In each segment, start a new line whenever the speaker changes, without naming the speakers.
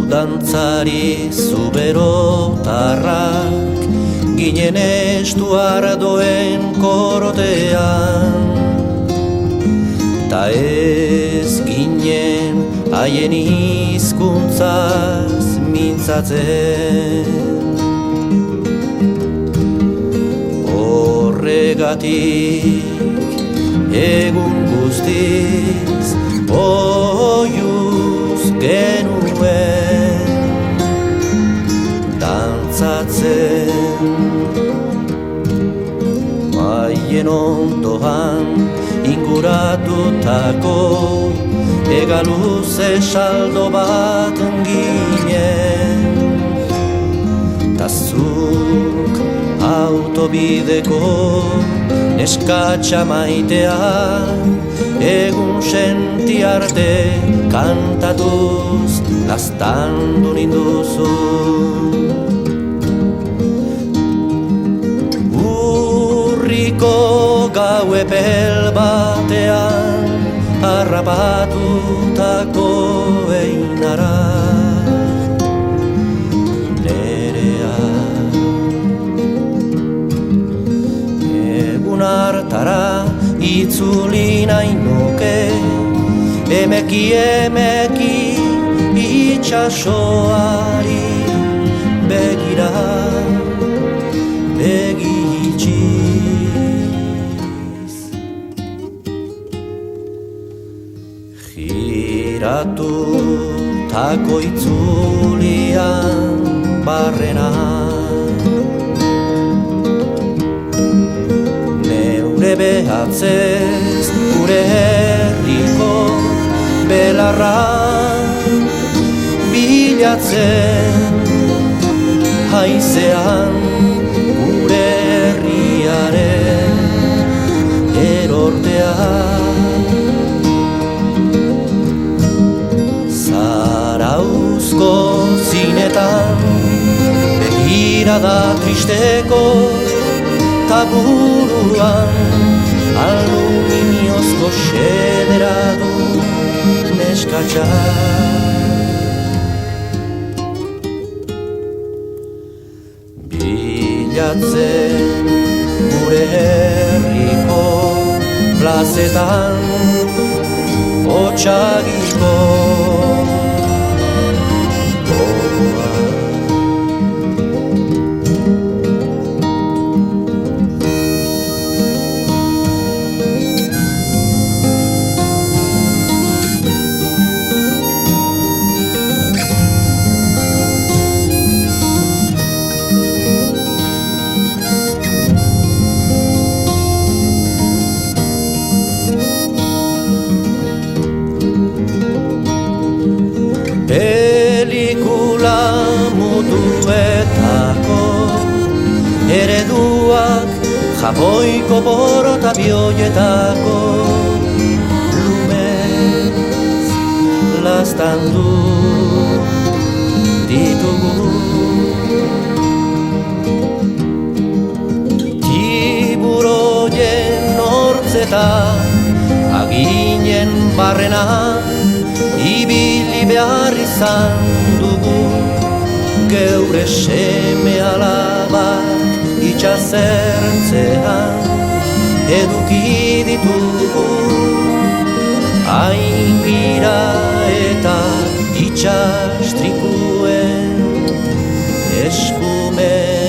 dantzari zuberotarrak ginen estuardoen korotean, ta ez ginen haien hizkuntzaz mintzatzen. Horregatik egun guztiz oiuz genuen dantzatzen. Maien ondoan inguratutako egaluze saldo bat ginen, ta zuk autobideko neskatxa maitea egun senti arte kantatuz laztandu ninduzu. Urriko gau epel batean harrapatutako einara hartara itzuli nahi nuke, emeki emeki itxasoari begira begitxiz. Giratutako itzulian barrena, behatzez gure herriko belarra bilatzen, haizean gure herriaren erortea. Zarauzko zinetan begirada tristeko taburuan aluminiozko xedera du neskatxa. Bilatzen gure herriko plazetan otsagiko pelikula mutuetako ereduak jaboiko borota bioietako lumez laztandu ditugu. Tiburoien hortzeta aginen barrena ibili behar izan dugu, geure seme alabak itxasertzean eduki ditugu. Aingira eta itxastrikuen eskumenean.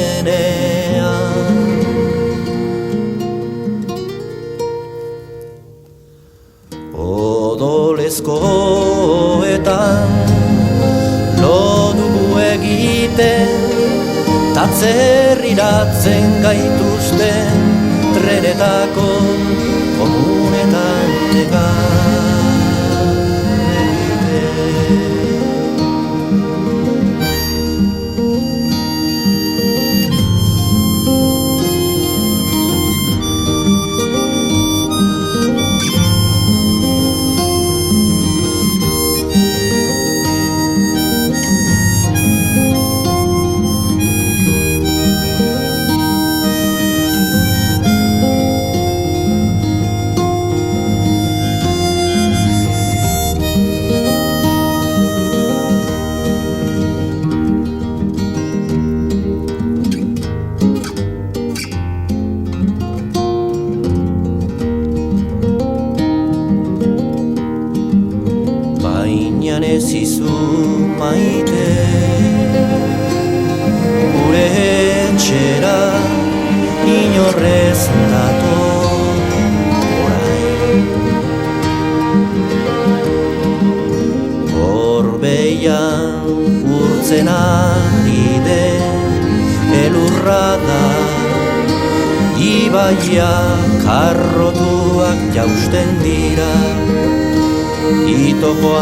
Odolezkoetan lo dugu egiten, tatzerriratzen gaituzten trenetako komunetan negar egiten. baina ez izu maite. Gure etxera inorrez dator orain. Gorbeian urtzen ari den elurra da, ibaia karrotuak jausten dira, itoko